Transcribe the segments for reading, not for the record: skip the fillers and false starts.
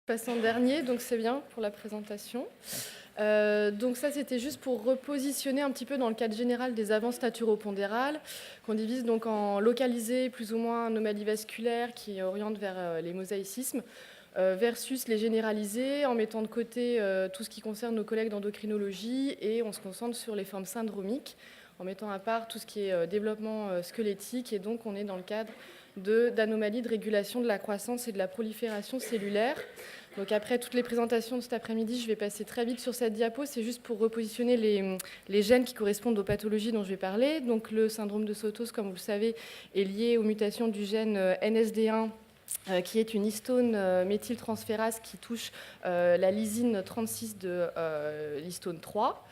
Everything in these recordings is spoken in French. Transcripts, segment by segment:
Passe en dernier, donc c'est bien pour la présentation. Donc ça, c'était juste pour repositionner un petit peu dans le cadre général des avances naturopondérales, qu'on divise donc en localisées, plus ou moins anomalies vasculaires qui orientent vers les mosaïcismes, versus les généralisées, en mettant de côté tout ce qui concerne nos collègues d'endocrinologie, et on se concentre sur les formes syndromiques, en mettant à part tout ce qui est développement squelettique, et donc on est dans le cadre d'anomalies de régulation de la croissance et de la prolifération cellulaire. Donc après toutes les présentations de cet après-midi, je vais passer très vite sur cette diapo. C'est juste pour repositionner les gènes qui correspondent aux pathologies dont je vais parler. Donc le syndrome de Sotos, comme vous le savez, est lié aux mutations du gène NSD1, qui est une histone méthyltransférase qui touche la lysine 36 de l'histone 3.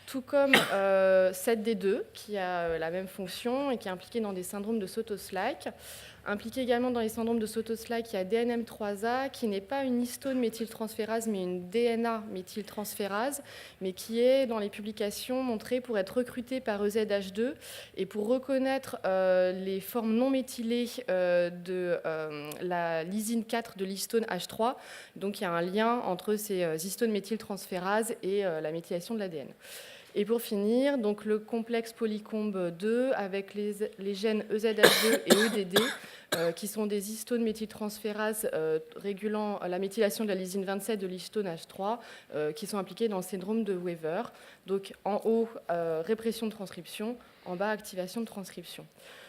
Tout comme 7D2, qui a la même fonction et qui est impliqué dans des syndromes de Sotos-like. Impliqué également dans les syndromes de Sotos-like, il y a DNM3A, qui n'est pas une histone méthyltransférase, mais une DNA méthyltransférase, mais qui est, dans les publications, montrée pour être recrutée par EZH2 et pour reconnaître les formes non méthylées de la lysine 4 de l'histone H3. Donc il y a un lien entre ces histones méthyltransférases et la méthylation de l'ADN. Et pour finir, donc le complexe polycombe 2 avec les gènes EZH2 et EDD, qui sont des histones méthyltransférases régulant la méthylation de la lysine 27 de l'histone H3, qui sont impliquées dans le syndrome de Weaver. Donc en haut, répression de transcription, en bas, activation de transcription.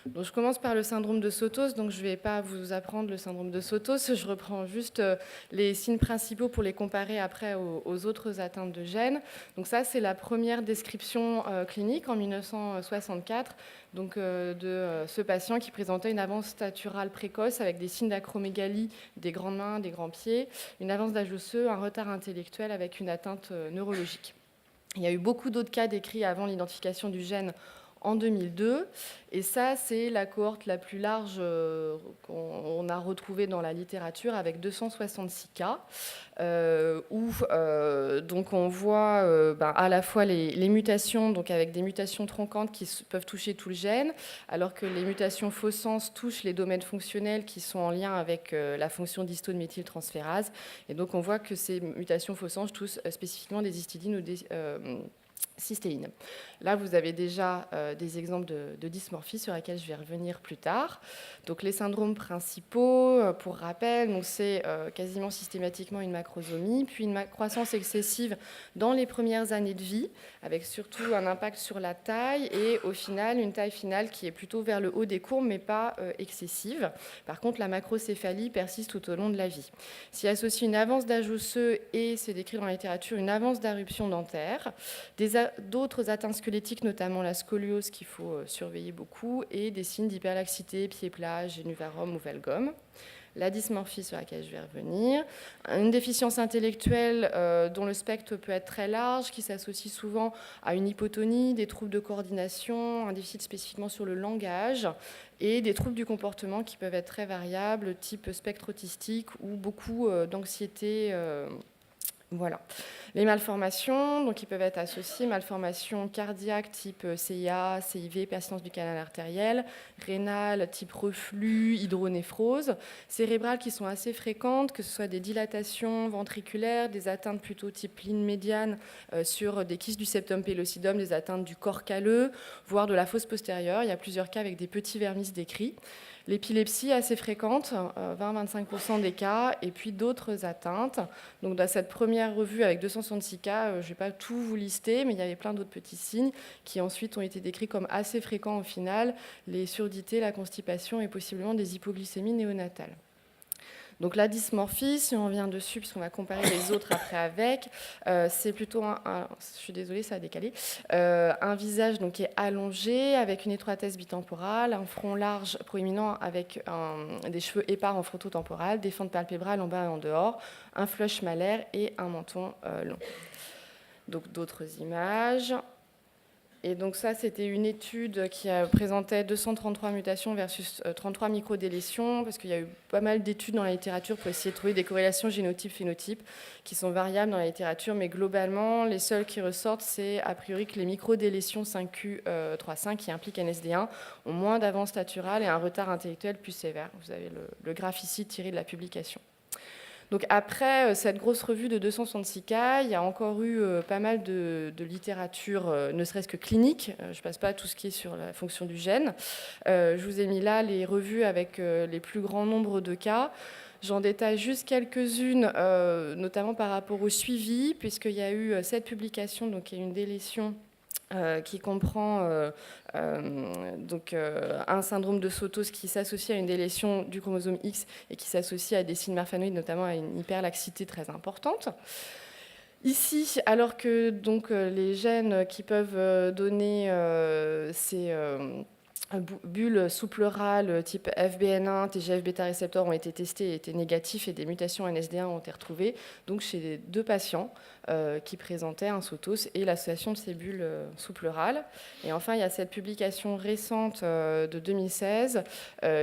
Donc, je commence par le syndrome de Sotos, donc je ne vais pas vous apprendre le syndrome de Sotos, je reprends juste les signes principaux pour les comparer après aux autres atteintes de gènes. Donc ça, c'est la première description clinique en 1964 donc, de ce patient qui présentait une avance staturale précoce avec des signes d'acromégalie, des grandes mains, des grands pieds, une avance d'âge osseux, un retard intellectuel avec une atteinte neurologique. Il y a eu beaucoup d'autres cas décrits avant l'identification du gène en 2002. Et ça, c'est la cohorte la plus large qu'on a retrouvée dans la littérature avec 266 cas, où donc on voit à la fois les mutations, donc avec des mutations tronquantes qui peuvent toucher tout le gène, alors que les mutations faux sens touchent les domaines fonctionnels qui sont en lien avec la fonction d'histone méthyltransférase. Et donc on voit que ces mutations faux sens touchent spécifiquement des histidines ou des cystéine. Là, vous avez déjà des exemples de dysmorphie sur lesquels je vais revenir plus tard. Donc, les syndromes principaux, pour rappel, c'est quasiment systématiquement une macrosomie, puis une croissance excessive dans les premières années de vie, avec surtout un impact sur la taille et au final, une taille finale qui est plutôt vers le haut des courbes, mais pas excessive. Par contre, la macrocéphalie persiste tout au long de la vie. S'y associe une avance d'âge osseux et, c'est décrit dans la littérature, une avance d'éruption dentaire, d'autres atteintes squelettiques, notamment la scoliose qu'il faut surveiller beaucoup, et des signes d'hyperlaxité, pieds plats, génuvarum ou valgum. La dysmorphie sur laquelle je vais revenir. Une déficience intellectuelle dont le spectre peut être très large, qui s'associe souvent à une hypotonie, des troubles de coordination, un déficit spécifiquement sur le langage, et des troubles du comportement qui peuvent être très variables, type spectre autistique ou beaucoup d'anxiété. Voilà. Les malformations, donc, ils peuvent être associées, malformations cardiaques type CIA, CIV, persistance du canal artériel, rénales type reflux, hydronéphrose, cérébrales qui sont assez fréquentes, que ce soit des dilatations ventriculaires, des atteintes plutôt type ligne médiane sur des kystes du septum pellucidum, des atteintes du corps calleux, voire de la fosse postérieure. Il y a plusieurs cas avec des petits vermis décrits. L'épilepsie assez fréquente, 20-25% des cas, et puis d'autres atteintes. Donc dans cette première revue avec 266 cas, je ne vais pas tout vous lister, mais il y avait plein d'autres petits signes qui ensuite ont été décrits comme assez fréquents au final, les surdités, la constipation et possiblement des hypoglycémies néonatales. Donc la dysmorphie, si on revient dessus, puisqu'on va comparer les autres après avec, c'est plutôt je suis désolée, ça a décalé, un visage donc, qui est allongé, avec une étroitesse bitemporale, un front large proéminent avec des cheveux épars en frontotemporal, des fentes palpébrales en bas et en dehors, un flush malaire et un menton long. Donc d'autres images. Et donc ça, c'était une étude qui présentait 233 mutations versus 33 microdélétions, parce qu'il y a eu pas mal d'études dans la littérature pour essayer de trouver des corrélations génotype-phénotype qui sont variables dans la littérature, mais globalement, les seules qui ressortent, c'est a priori que les microdélétions 5Q35 qui impliquent NSD1 ont moins d'avance staturale et un retard intellectuel plus sévère. Vous avez le graphe ici tiré de la publication. Donc après cette grosse revue de 266 cas, il y a encore eu pas mal de littérature, ne serait-ce que clinique. Je ne passe pas à tout ce qui est sur la fonction du gène. Je vous ai mis là les revues avec les plus grands nombres de cas. J'en détaille juste quelques-unes, notamment par rapport au suivi, puisqu'il y a eu 7 publications, donc il y a une délétion qui comprend un syndrome de Sotos qui s'associe à une délétion du chromosome X et qui s'associe à des signes marfanoïdes, notamment à une hyperlaxité très importante. Ici, alors que donc, les gènes qui peuvent donner ces bulles sous-pleurales type FBN1, TGF-bêta-récepteur ont été testés et étaient négatifs et des mutations NSD1 ont été retrouvées donc chez 2 patients qui présentaient un Sotos et l'association de ces bulles sous-pleurales. Et enfin, il y a cette publication récente de 2016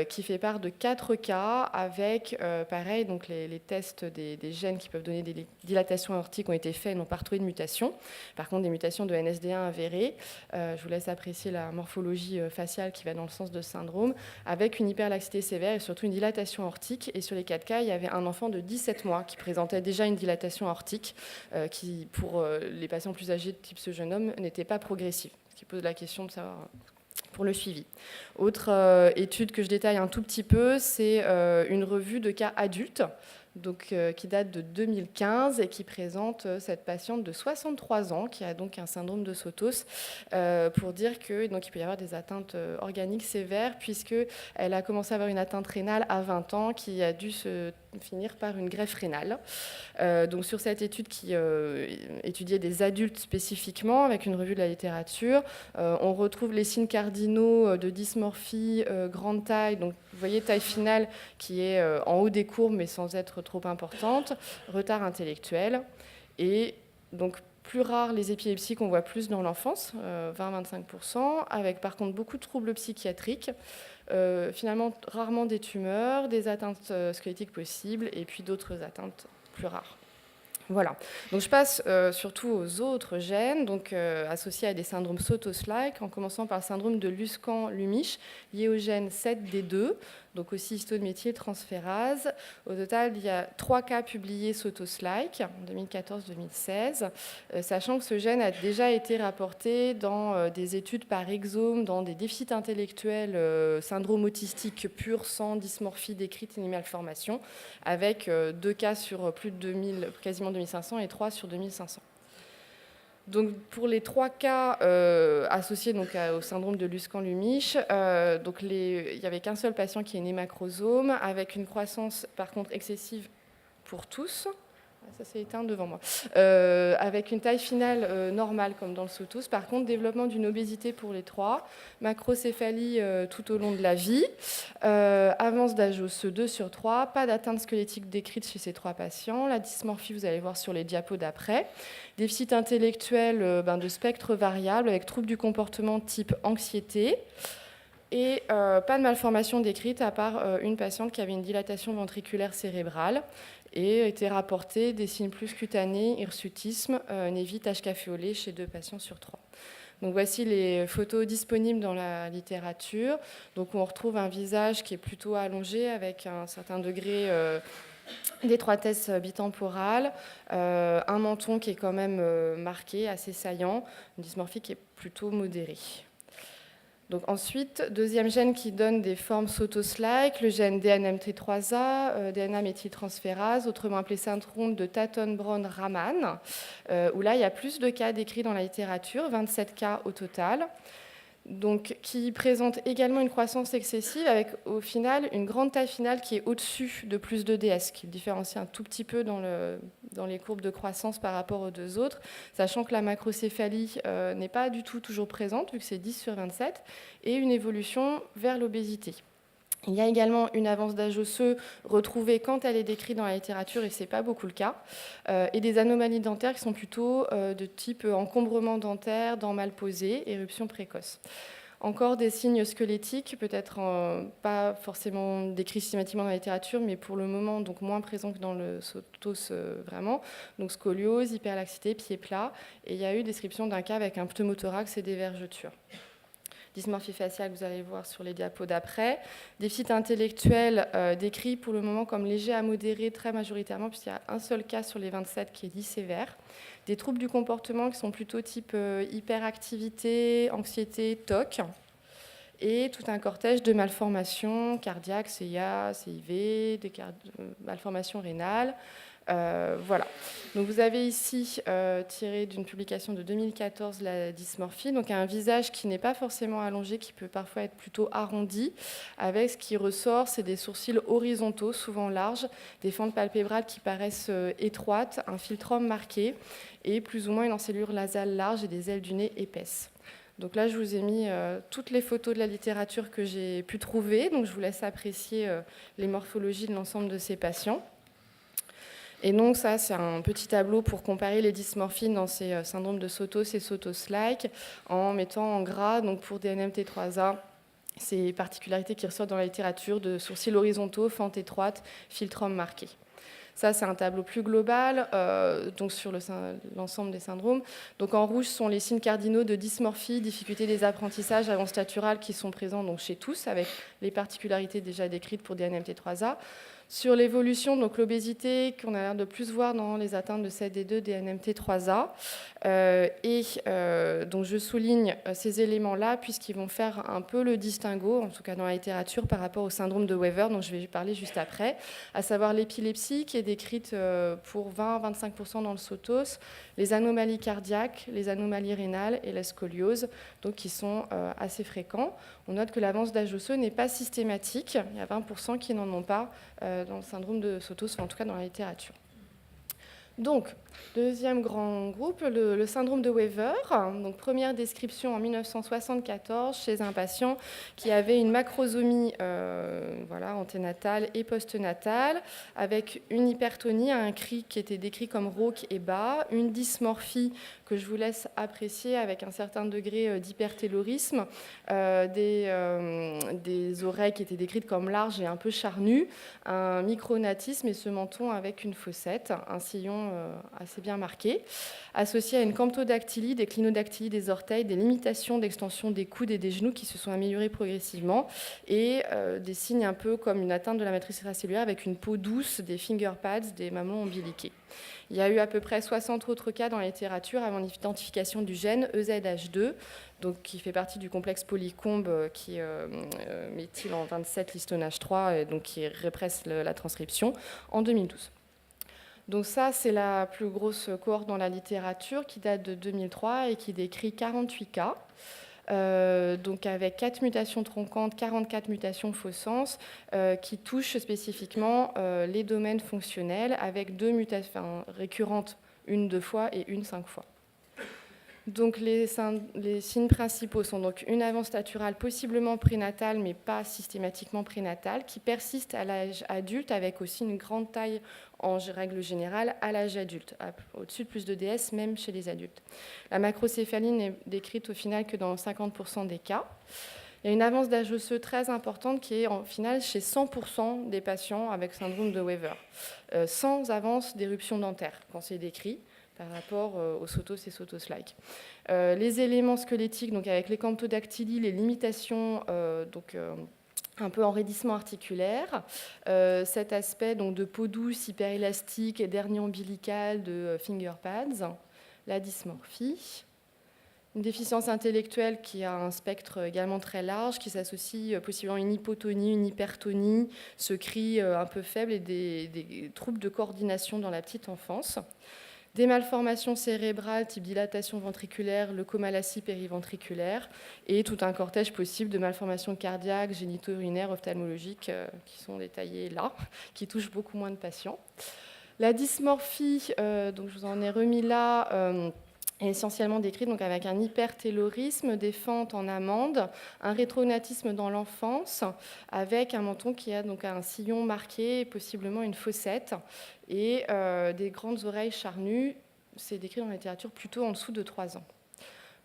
qui fait part de 4 cas avec, pareil, donc les tests des gènes qui peuvent donner des dilatations aortiques ont été faits et n'ont pas retrouvé de mutation. Par contre, des mutations de NSD1 avérées. Je vous laisse apprécier la morphologie faciale qui va dans le sens de ce syndrome, avec une hyperlaxité sévère et surtout une dilatation aortique. Et sur les 4 cas, il y avait un enfant de 17 mois qui présentait déjà une dilatation aortique qui, pour les patients plus âgés de type ce jeune homme, n'était pas progressive. Ce qui pose la question de savoir pour le suivi. Autre étude que je détaille un tout petit peu, c'est une revue de cas adultes, donc, qui date de 2015 et qui présente cette patiente de 63 ans qui a donc un syndrome de Sotos pour dire qu'il peut y avoir des atteintes organiques sévères puisqu'elle a commencé à avoir une atteinte rénale à 20 ans qui a dû se finir par une greffe rénale. Donc sur cette étude qui étudiait des adultes spécifiquement avec une revue de la littérature, on retrouve les signes cardinaux de dysmorphie, grande taille, donc vous voyez taille finale qui est en haut des courbes mais sans être trop importante, retard intellectuel et donc plus rare les épilepsies qu'on voit plus dans l'enfance, 20-25%, avec par contre beaucoup de troubles psychiatriques, finalement rarement des tumeurs, des atteintes squelettiques possibles et puis d'autres atteintes plus rares. Voilà. Donc je passe surtout aux autres gènes, donc associés à des syndromes Sotos-like, en commençant par le syndrome de Luscan-Lumich, lié au gène 7D2, donc aussi histoneméthyltransférase. Au total, il y a 3 cas publiés Sotos-like en 2014-2016, sachant que ce gène a déjà été rapporté dans des études par exome, dans des déficits intellectuels, syndrome autistique pur, sans dysmorphie décrite ni malformation, avec 2 cas sur plus de 2000, quasiment 2500 et 3 sur 2500. Donc, pour les 3 cas associés donc, au syndrome de Luscan-Lumich, il n'y avait qu'un seul patient qui est né macrosome, avec une croissance par contre excessive pour tous. Ça s'est éteint devant moi. Avec une taille finale normale comme dans le Sotos. Par contre, développement d'une obésité pour les 3, macrocéphalie tout au long de la vie, avance d'âge osseux 2 sur 3, pas d'atteinte squelettique décrite chez ces 3 patients, la dysmorphie, vous allez voir sur les diapos d'après, déficit intellectuel de spectre variable avec troubles du comportement type anxiété, et pas de malformation décrite à part une patiente qui avait une dilatation ventriculaire cérébrale et était rapporté des signes plus cutanés, hirsutisme, névi, tache caféolée chez 2 patients sur 3. Donc voici les photos disponibles dans la littérature. Donc on retrouve un visage qui est plutôt allongé avec un certain degré d'étroitesse bitemporale, un menton qui est quand même marqué, assez saillant, une dysmorphie qui est plutôt modérée. Donc ensuite, deuxième gène qui donne des formes Sotos-like, le gène DNMT3A, DNA-méthyltransférase, autrement appelé syndrome de Taton-Brown-Raman, où là, il y a plus de cas décrits dans la littérature, 27 cas au total, donc, qui présente également une croissance excessive avec, au final, une grande taille finale qui est au-dessus de plus de DS, qui différencie un tout petit peu dans les courbes de croissance par rapport aux 2 autres, sachant que la macrocéphalie n'est pas du tout toujours présente, vu que c'est 10 sur 27, et une évolution vers l'obésité. Il y a également une avance d'âge osseux retrouvée quand elle est décrite dans la littérature, et ce n'est pas beaucoup le cas, et des anomalies dentaires qui sont plutôt de type encombrement dentaire, dents mal posées, éruption précoce. Encore des signes squelettiques, peut-être pas forcément décrits systématiquement dans la littérature, mais pour le moment donc moins présents que dans le Sotos vraiment. Donc scoliose, hyperlaxité, pieds plats, et il y a eu description d'un cas avec un pneumothorax et des vergetures. dysmorphie faciale que vous allez voir sur les diapos d'après. Déficit intellectuel décrit pour le moment comme léger à modéré très majoritairement, puisqu'il y a un seul cas sur les 27 qui est dit sévère. Des troubles du comportement qui sont plutôt type hyperactivité, anxiété, TOC. Et tout un cortège de malformations cardiaques, CIA, CIV, des malformations rénales. Voilà. Donc vous avez ici tiré d'une publication de 2014 la dysmorphie, donc un visage qui n'est pas forcément allongé, qui peut parfois être plutôt arrondi, avec ce qui ressort, c'est des sourcils horizontaux, souvent larges, des fentes palpébrales qui paraissent étroites, un philtrum marqué, et plus ou moins une encelure nasale large et des ailes du nez épaisses. Donc là, je vous ai mis toutes les photos de la littérature que j'ai pu trouver. Donc je vous laisse apprécier les morphologies de l'ensemble de ces patients. Et donc ça, c'est un petit tableau pour comparer les dysmorphies dans ces syndromes de Sotos et Sotos-like, en mettant en gras, donc pour DNMT3A, ces particularités qui ressortent dans la littérature de sourcils horizontaux, fentes étroites, philtrum marqué. Ça, c'est un tableau plus global, donc sur l'ensemble des syndromes. Donc en rouge sont les signes cardinaux de dysmorphie, difficulté des apprentissages avant statural qui sont présents donc chez tous, avec les particularités déjà décrites pour DNMT3A. Sur l'évolution, donc l'obésité qu'on a l'air de plus voir dans les atteintes de CED2 DNMT3A. Donc je souligne ces éléments-là puisqu'ils vont faire un peu le distinguo, en tout cas dans la littérature, par rapport au syndrome de Weaver, dont je vais parler juste après, à savoir l'épilepsie qui est décrite pour 20-25% dans le Sotos, les anomalies cardiaques, les anomalies rénales et la scoliose, donc qui sont assez fréquents. On note que l'avance d'âge osseux n'est pas systématique, il y a 20% qui n'en ont pas dans le syndrome de Sotos, enfin, en tout cas dans la littérature. Donc, deuxième grand groupe, le syndrome de Weaver. Donc, première description en 1974 chez un patient qui avait une macrosomie anténatale et postnatale, avec une hypertonie, un cri qui était décrit comme rauque et bas, une dysmorphie que je vous laisse apprécier avec un certain degré d'hypertellorisme, des oreilles qui étaient décrites comme larges et un peu charnues, un micronatisme et ce menton avec une fossette, un sillon assez bien marqué, associé à une camptodactylie, des clinodactylies des orteils, des limitations d'extension des coudes et des genoux qui se sont améliorées progressivement, et des signes un peu comme une atteinte de la matrice intracellulaire avec une peau douce, des finger pads, des mamelons ombiliqués. Il y a eu à peu près 60 autres cas dans la littérature avant l'identification du gène EZH2, donc qui fait partie du complexe polycombe qui méthyle en 27 l'histonase 3, et donc qui répresse la transcription en 2012. Donc ça, c'est la plus grosse cohorte dans la littérature qui date de 2003 et qui décrit 48 cas. Donc avec 4 mutations tronquantes, 44 mutations faux sens, qui touchent spécifiquement les domaines fonctionnels, avec 2 mutations récurrentes, une 2 fois et une 5 fois. Donc les signes principaux sont donc une avance staturale possiblement prénatale, mais pas systématiquement prénatale, qui persiste à l'âge adulte, avec aussi une grande taille en règle générale à l'âge adulte, au-dessus de plus de DS, même chez les adultes. La macrocéphalie n'est décrite au final que dans 50% des cas. Il y a une avance d'âge osseux très importante qui est en final chez 100% des patients avec syndrome de Weaver, sans avance d'éruption dentaire quand c'est décrit par rapport aux Sotos et Sotos-like. Les éléments squelettiques, donc avec les camptodactylies, les limitations, un peu enraidissement articulaire, cet aspect donc, de peau douce, hyperélastique, d'hernie ombilicale, de finger pads, la dysmorphie. Une déficience intellectuelle qui a un spectre également très large, qui s'associe possiblement à une hypotonie, une hypertonie, ce cri un peu faible et des troubles de coordination dans la petite enfance. Des malformations cérébrales type dilatation ventriculaire, leucomalacie périventriculaire et tout un cortège possible de malformations cardiaques, génito-urinaires, ophtalmologiques qui sont détaillées là, qui touchent beaucoup moins de patients. La dysmorphie, donc je vous en ai remis là, est essentiellement décrite donc avec un hypertellorisme, des fentes en amande, un rétronatisme dans l'enfance, avec un menton qui a donc un sillon marqué et possiblement une fossette, et des grandes oreilles charnues. C'est décrit dans la littérature plutôt en dessous de 3 ans.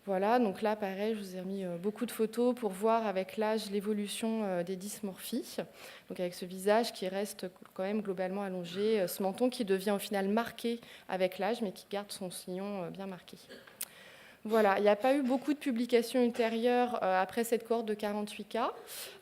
Voilà, donc là, pareil, je vous ai remis beaucoup de photos pour voir avec l'âge l'évolution des dysmorphies. Donc avec ce visage qui reste quand même globalement allongé, ce menton qui devient au final marqué avec l'âge, mais qui garde son sillon bien marqué. Voilà, il n'y a pas eu beaucoup de publications ultérieures après cette cohorte de 48 cas.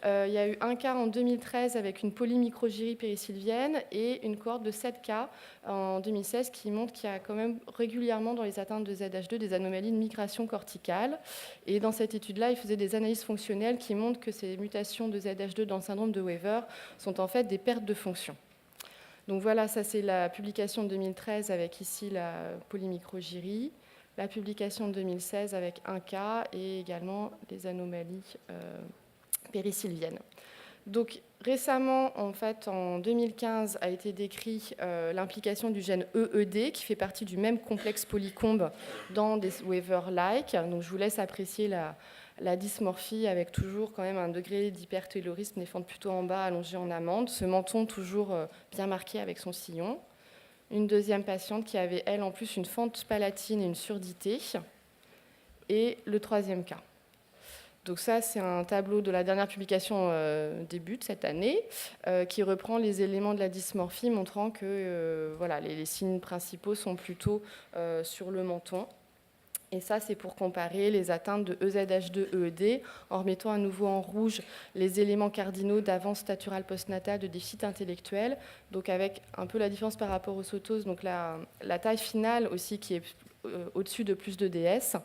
Il y a eu un cas en 2013 avec une polymicrogyrie périsylvienne et une cohorte de 7 cas en 2016 qui montre qu'il y a quand même régulièrement dans les atteintes de ZH2 des anomalies de migration corticale. Et dans cette étude-là, il faisait des analyses fonctionnelles qui montrent que ces mutations de ZH2 dans le syndrome de Weaver sont en fait des pertes de fonction. Donc voilà, ça c'est la publication de 2013 avec ici la polymicrogyrie. La publication de 2016 avec un cas et également les anomalies périsylviennes. Donc récemment, en fait, en 2015, a été décrit l'implication du gène EED qui fait partie du même complexe polycombe dans des Weaver-like. Donc je vous laisse apprécier la dysmorphie avec toujours quand même un degré d'hypertaylorisme, des fentes plutôt en bas, allongées en amande, ce menton toujours bien marqué avec son sillon. Une deuxième patiente qui avait, elle, en plus, une fente palatine et une surdité. Et le troisième cas. Donc ça, c'est un tableau de la dernière publication début de cette année qui reprend les éléments de la dysmorphie, montrant que voilà, les signes principaux sont plutôt sur le menton. Et ça, c'est pour comparer les atteintes de EZH2-EED en remettant à nouveau en rouge les éléments cardinaux d'avance staturale postnatale de déficit intellectuel, donc avec un peu la différence par rapport aux sotoses, donc la taille finale aussi qui est au-dessus de plus de DS,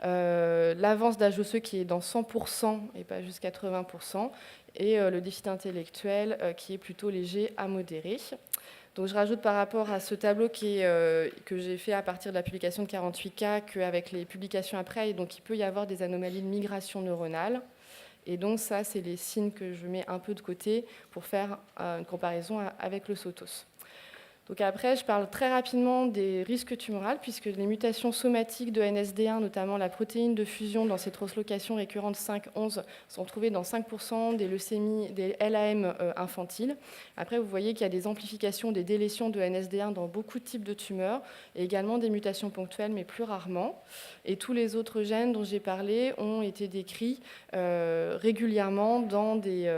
l'avance d'âge osseux qui est dans 100% et pas juste 80%, et le déficit intellectuel qui est plutôt léger à modéré. Donc je rajoute par rapport à ce tableau que j'ai fait à partir de la publication de 48 cas qu'avec les publications après, donc il peut y avoir des anomalies de migration neuronale. Et donc ça, c'est les signes que je mets un peu de côté pour faire une comparaison avec le SOTOS. Donc après, je parle très rapidement des risques tumoraux, puisque les mutations somatiques de NSD1, notamment la protéine de fusion dans ces translocations récurrentes 5-11, sont trouvées dans 5% des leucémies, des LAM infantiles. Après, vous voyez qu'il y a des amplifications, des délétions de NSD1 dans beaucoup de types de tumeurs, et également des mutations ponctuelles, mais plus rarement. Et tous les autres gènes dont j'ai parlé ont été décrits régulièrement dans des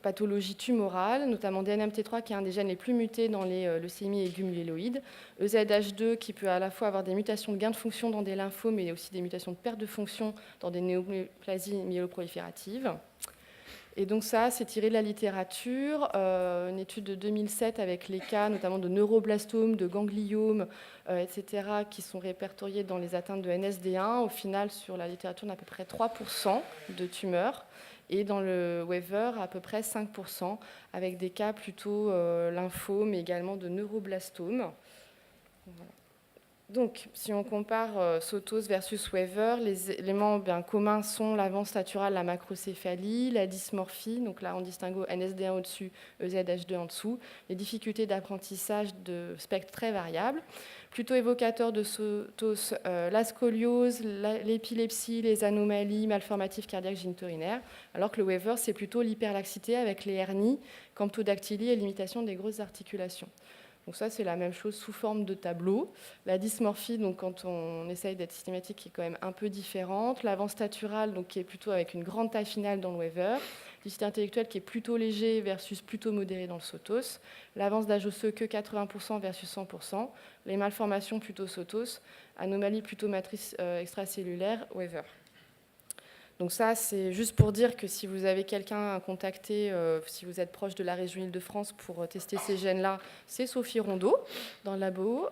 pathologies tumorales, notamment DNMT3 qui est un des gènes les plus mutés dans les leucémies aiguës myéloïdes, EZH2 qui peut à la fois avoir des mutations de gain de fonction dans des lymphomes mais aussi des mutations de perte de fonction dans des néoplasies myéloprolifératives. Et donc ça, c'est tiré de la littérature, une étude de 2007 avec les cas notamment de neuroblastomes, de gangliomes, etc., qui sont répertoriés dans les atteintes de NSD1. Au final, sur la littérature, on a à peu près 3% de tumeurs. Et dans le Weaver, à peu près 5%, avec des cas plutôt lymphomes, mais également de neuroblastomes. Voilà. Donc, si on compare SOTOS versus Weaver, les éléments bien communs sont l'avance staturale, la macrocéphalie, la dysmorphie, donc là on distingue NSD1 au-dessus, EZH2 en dessous, les difficultés d'apprentissage de spectres très variables. Plutôt évocateur de SOTOS, la scoliose, l'épilepsie, les anomalies malformatives cardiaques génitorinaires, alors que le Weaver, c'est plutôt l'hyperlaxité avec les hernies, camptodactylie et limitation des grosses articulations. Donc ça, c'est la même chose sous forme de tableau. La dysmorphie, donc quand on essaye d'être systématique, qui est quand même un peu différente. L'avance staturale, donc qui est plutôt avec une grande taille finale dans le Weaver. Le déficit intellectuel qui est plutôt léger versus plutôt modéré dans le SOTOS. L'avance d'âge osseux que 80% versus 100%. Les malformations plutôt SOTOS. Anomalie plutôt matrice extracellulaire, Weaver. Donc ça, c'est juste pour dire que si vous avez quelqu'un à contacter, si vous êtes proche de la région Île-de-France pour tester ces gènes-là, c'est Sophie Rondeau dans le labo,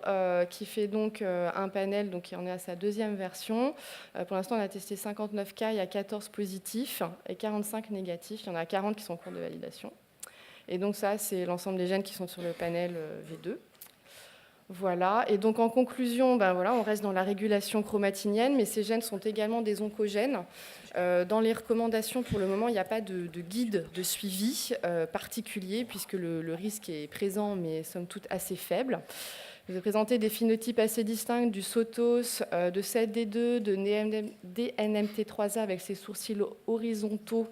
qui fait donc un panel, donc on est à sa deuxième version. Pour l'instant, on a testé 59 cas, il y a 14 positifs et 45 négatifs. Il y en a 40 qui sont en cours de validation. Et donc ça, c'est l'ensemble des gènes qui sont sur le panel V2. Voilà, et donc en conclusion, voilà, on reste dans la régulation chromatinienne, mais ces gènes sont également des oncogènes. Dans les recommandations, pour le moment, il n'y a pas de guide de suivi particulier, puisque le risque est présent, mais somme toute assez faible. Je vais présenter des phénotypes assez distincts du SOTOS, de 7D2, de DNMT3A avec ses sourcils horizontaux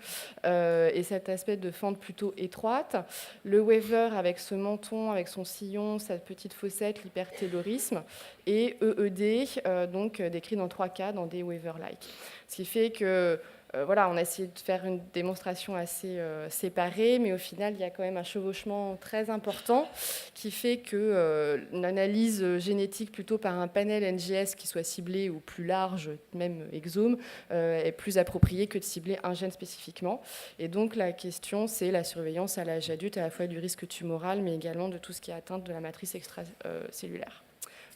et cet aspect de fente plutôt étroite. Le Weaver avec ce menton, avec son sillon, sa petite fossette, l'hypertaylorisme. Et EED, donc décrit dans 3 cas dans des Weaver-like. Ce qui fait que voilà, on a essayé de faire une démonstration assez séparée, mais au final, il y a quand même un chevauchement très important qui fait que l'analyse génétique plutôt par un panel NGS qui soit ciblé ou plus large, même exome, est plus appropriée que de cibler un gène spécifiquement. Et donc, la question, c'est la surveillance à l'âge adulte, à la fois du risque tumoral, mais également de tout ce qui est atteinte de la matrice extracellulaire.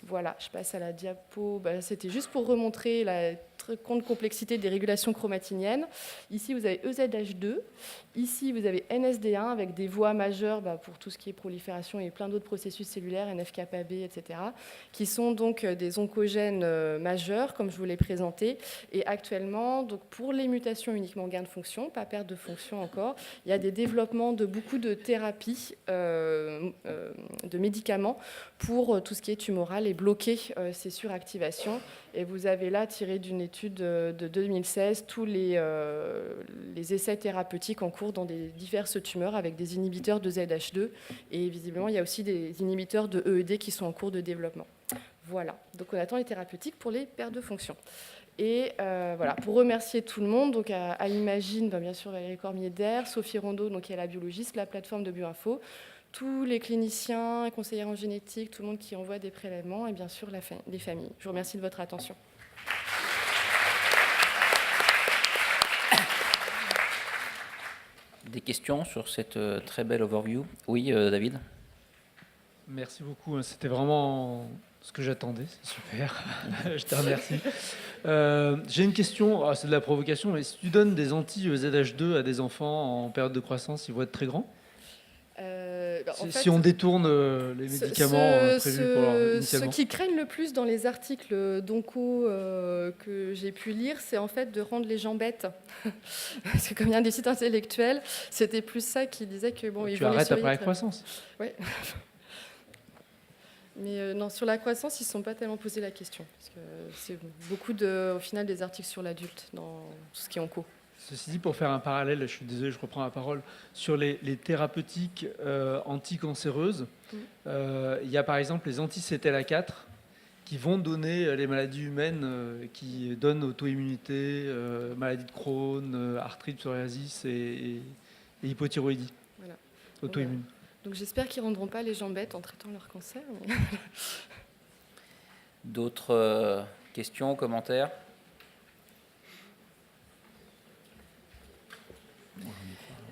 Voilà, je passe à la diapo. C'était juste pour remontrer la très grande complexité des régulations chromatiniennes. Ici, vous avez EZH2. Ici, vous avez NSD1 avec des voies majeures pour tout ce qui est prolifération et plein d'autres processus cellulaires, NF-κB, etc., qui sont donc des oncogènes majeurs, comme je vous l'ai présenté. Et actuellement, donc pour les mutations uniquement gain de fonction, pas perte de fonction encore, il y a des développements de beaucoup de thérapies, de médicaments pour tout ce qui est tumoral et bloquer ces suractivations. Et vous avez là, tiré d'une étude de 2016, tous les essais thérapeutiques en cours dans des diverses tumeurs avec des inhibiteurs de ZH2. Et visiblement, il y a aussi des inhibiteurs de EED qui sont en cours de développement. Voilà. Donc, on attend les thérapeutiques pour les pertes de fonction. Et voilà, pour remercier tout le monde, donc à Imagine, bien sûr, Valérie Cormier-Daire, Sophie Rondeau, donc, qui est la biologiste, la plateforme de Bioinfo, tous les cliniciens, conseillers en génétique, tout le monde qui envoie des prélèvements et bien sûr les familles. Je vous remercie de votre attention. Des questions sur cette très belle overview? Oui, David? Merci beaucoup, c'était vraiment ce que j'attendais, c'est super, je te remercie. J'ai une question, c'est de la provocation, mais si tu donnes des anti-ZH2 à des enfants en période de croissance, ils vont être très grands? Si on détourne les médicaments prévus pour leur initialement. Ce qui craignent le plus dans les articles d'onco que j'ai pu lire, c'est en fait de rendre les gens bêtes. Parce que comme il y a des sites intellectuels, c'était plus ça qui disait que bon, ils tu vont arrêtes les après la croissance. Oui. Mais non, sur la croissance, ils ne se sont pas tellement posé la question. Parce que c'est beaucoup, au final, des articles sur l'adulte dans tout ce qui est onco. Ceci dit, pour faire un parallèle, je suis désolé, je reprends la parole, sur les thérapeutiques anticancéreuses, il y a par exemple les anti-CTLA4 qui vont donner les maladies humaines, qui donnent auto-immunité, maladie de Crohn, arthrite, psoriasis et hypothyroïdie, voilà. auto-immune. Voilà. Donc j'espère qu'ils ne rendront pas les gens bêtes en traitant leur cancer. Mais... D'autres questions, commentaires?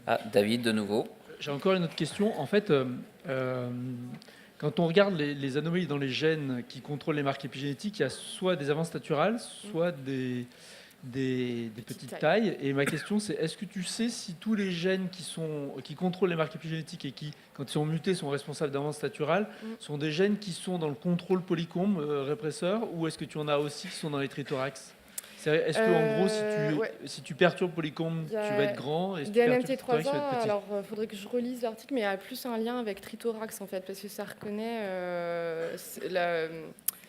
Ah, David, de nouveau. J'ai encore une autre question. En fait, quand on regarde les anomalies dans les gènes qui contrôlent les marques épigénétiques, il y a soit des avances naturelles, soit des petites tailles. Et ma question, c'est est-ce que tu sais si tous les gènes qui contrôlent les marques épigénétiques et qui, quand ils sont mutés, sont responsables d'avances naturelles, sont des gènes qui sont dans le contrôle polycombe répresseur, ou est-ce que tu en as aussi qui sont dans les trithorax? Est-ce que en gros, si tu perturbes polycombe, tu vas être grand, et si tu perturbes trithorax, tu vas être petit? Alors, il faudrait que je relise l'article, mais il y a plus un lien avec trithorax, en fait, parce que ça reconnaît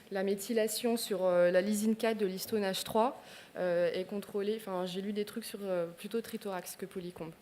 la méthylation sur la lysine 4 de l'histone H3 est contrôlée. Enfin, j'ai lu des trucs sur plutôt trithorax que polycombe.